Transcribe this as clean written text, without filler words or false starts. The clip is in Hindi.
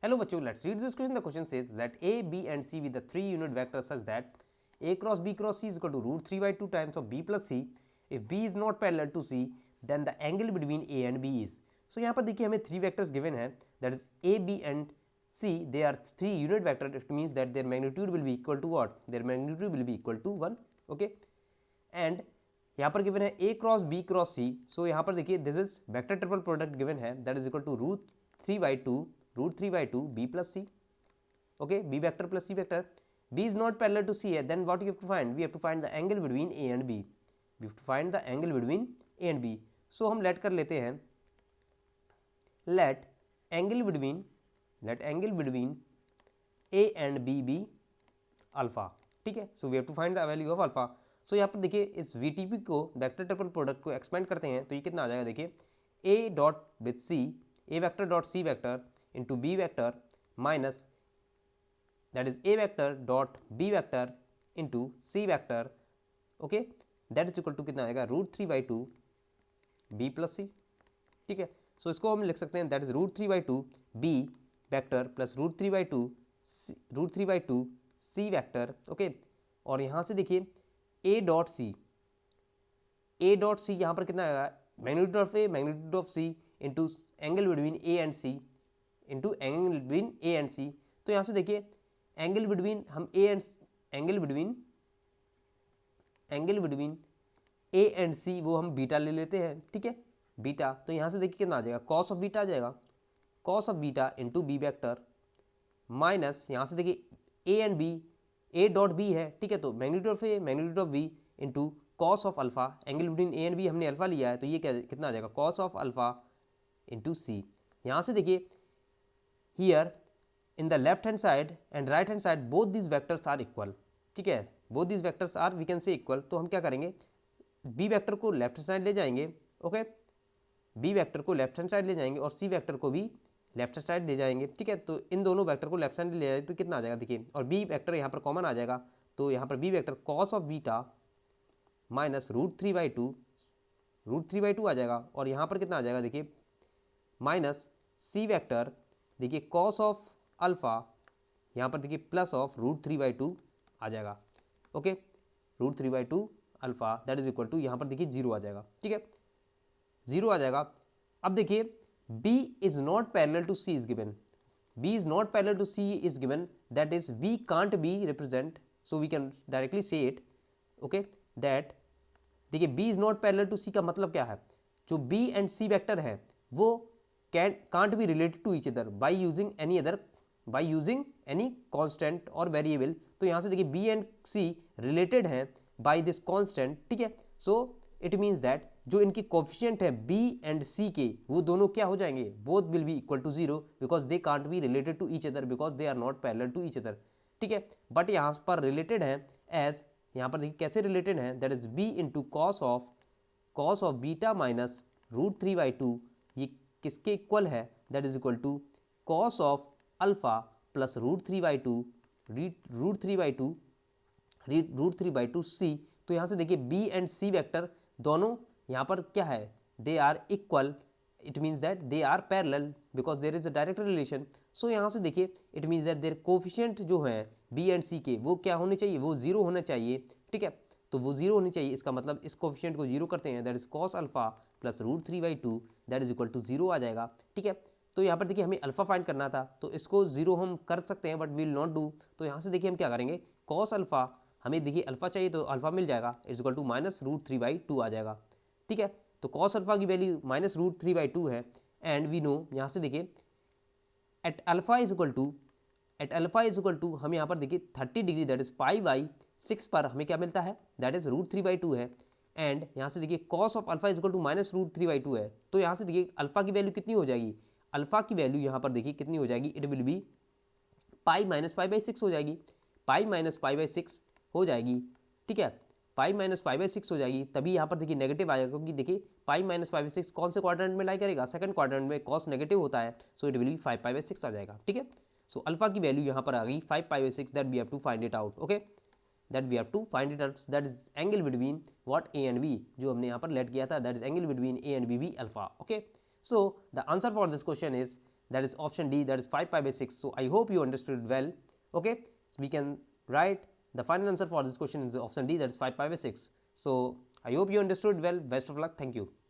Hello बच्चों, let's read this question. The question says that A, B and C with the three unit vectors such that A cross B cross C is equal to root 3 by 2 times of B plus C. If B is not parallel to C, then the angle between A and B is. So यहाँ पर देखिए हमें थ्री वेक्टर्स गिवन है, that is A, B and C. They are three unit vector. It means that their magnitude will be equal to what? Their magnitude will be equal to 1. Okay. And यहाँ पर गिवन है A cross B cross C. So यहाँ पर देखिए this is vector triple product given है, that is equal to root three by two B plus C. Okay, B vector plus C vector. B is not parallel to C, then what you have to find? We have to find the angle between A and B. We have to find the angle between A and B. So हम let कर लेते हैं, let angle between A and B be alpha. ठीक है, so we have to find the value of alpha. So यहाँ पर देखिए इस VTP को वेक्टर ट्रिपल प्रोडक्ट को एक्सपेंड करते हैं तो ये कितना आ जाएगा, देखिए A dot with C, A vector dot C vector into B vector minus that is A vector dot B vector into C vector. Okay, that is equal to कितना आएगा, root 3 by 2 B plus C. ठीक है, सो इसको हम लिख सकते हैं, that is root 3 by 2 B vector plus root 3 by 2 C vector. Okay, और यहाँ से देखिए A डॉट C यहाँ पर कितना आएगा, magnitude of A magnitude of C into angle between A and C into angle between A and C. तो यहाँ से देखिए एंगल बिटवीन हम एंगल बिटवीन ए एंड सी वो हम बीटा ले लेते हैं. ठीक है, बीटा, तो यहाँ से देखिए कितना आ जाएगा, कॉस ऑफ बीटा आ जाएगा, cos of beta into B vector minus यहाँ से देखिए A and B, A dot B है. ठीक है, तो magnitude of A magnitude of B into cos of alpha, angle between A and B हमने अल्फा लिया है तो ये कितना आ जाएगा, cos of alpha into C. यहाँ से देखिए here in the left hand side and right hand side both these vectors are equal. ठीक है, both these vectors are we can say equal. तो हम क्या करेंगे, b वेक्टर को लेफ्ट साइड ले जाएंगे. ओके, b वेक्टर को लेफ्ट हैंड साइड ले जाएंगे और c वेक्टर को भी लेफ्ट साइड ले जाएंगे. ठीक है, तो इन दोनों वेक्टर को लेफ्ट साइड ले जाए तो कितना आ जाएगा, देखिए, और b वेक्टर यहाँ पर कॉमन आ जाएगा तो यहाँ पर b vector cos of beta minus root 3 by 2 आ जाएगा और यहाँ पर कितना आ जाएगा, देखिए माइनस c वेक्टर, देखिए कॉस ऑफ अल्फा यहाँ पर देखिए प्लस ऑफ रूट 3 by 2 आ जाएगा. Okay, root 3 by 2 alpha that is equal to यहाँ पर देखिए 0 आ जाएगा. ठीक है, 0 आ जाएगा. अब देखिए B is not parallel to C is given, B is not parallel to C is given, that is B can't be represent, so we can directly say it. Okay, that देखिए B is not parallel to C का मतलब क्या है, जो B एंड C वेक्टर है वो can't be related to each other by using any constant or variable. तो यहाँ से देखिए B एंड C रिलेटेड हैं by this constant. ठीक है, so it means that जो इनकी कोफिशिएंट है B एंड C के वो दोनों क्या हो जाएंगे, both will be equal to 0 because they can't be related to each other because they are not parallel to each other. ठीक है, बट यहाँ पर रिलेटेड है एज, यहाँ पर देखिए कैसे रिलेटेड है, that is B into cos of beta minus root 3 by 2, ये किसके इक्वल है, that is equal to cos of alpha plus root 3 by 2 C. तो यहाँ से देखिए B एंड C वेक्टर दोनों यहाँ पर क्या है, they are equal, it means that they are parallel because there is a direct relation. So यहाँ से देखिए it means that their coefficient जो है B एंड C के वो क्या होने चाहिए, वो 0 होना चाहिए. ठीक है, तो वो 0 होनी चाहिए, इसका मतलब इस कोफिशिएंट को 0 करते हैं, that is cos alpha plus root 3 by 2 that is equal to 0 आ जाएगा. ठीक है, तो यहाँ पर देखिए हमें अल्फा फाइंड करना था तो इसको 0 हम कर सकते हैं बट विल नॉट डू. तो यहाँ से देखिए हम क्या करेंगे, कॉस अल्फा, हमें देखिए अल्फा चाहिए तो अल्फा मिल जाएगा, it's equal to minus root 3 by 2 आ जाएगा. ठीक है, तो कॉस अल्फा की वैल्यू माइनस रूट 3 by 2 है एंड वी नो, यहाँ से देखिए at alpha is equal to हम यहाँ पर देखिए 30 degree that is pi by 6 पर हमें क्या मिलता है, दैट इज रूट 3 by 2 है. एंड यहाँ से देखिए cos of alpha is equal to minus root 3 by 2 है. तो यहाँ से देखिए अल्फा की वैल्यू कितनी हो जाएगी, अल्फा की वैल्यू यहाँ पर देखिए कितनी हो जाएगी, it will be pi minus pi by 6 हो जाएगी, पाई माइनस पाई बाई 6 हो जाएगी. ठीक है, पाई माइनस पाई बाई 6 हो जाएगी, तभी यहाँ पर देखिए नेगेटिव आएगा क्योंकि देखिए पाई माइनस पाई बाई 6 कौन से क्वाड्रेंट में लाई करेगा, सेकंड क्वाड्रेंट में कॉस नेगेटिव होता है, so it will be 5 pi by 6 आ जाएगा. ठीक है, सो अल्फा की वैल्यू यहाँ पर आ गई 5 pi by 6, that we have to find it out. Okay, that we have to find it out, that is angle between what A and B, जो हमने यहाँ पर लेट किया था, that is angle between A and B भी alpha. Okay, so the answer for this question is that is option D, that is 5 pi by 6. So I hope you understood it well. Okay, so we can write the final answer for this question is option D, that is 5 pi by 6. So I hope you understood well. Best of luck. Thank you.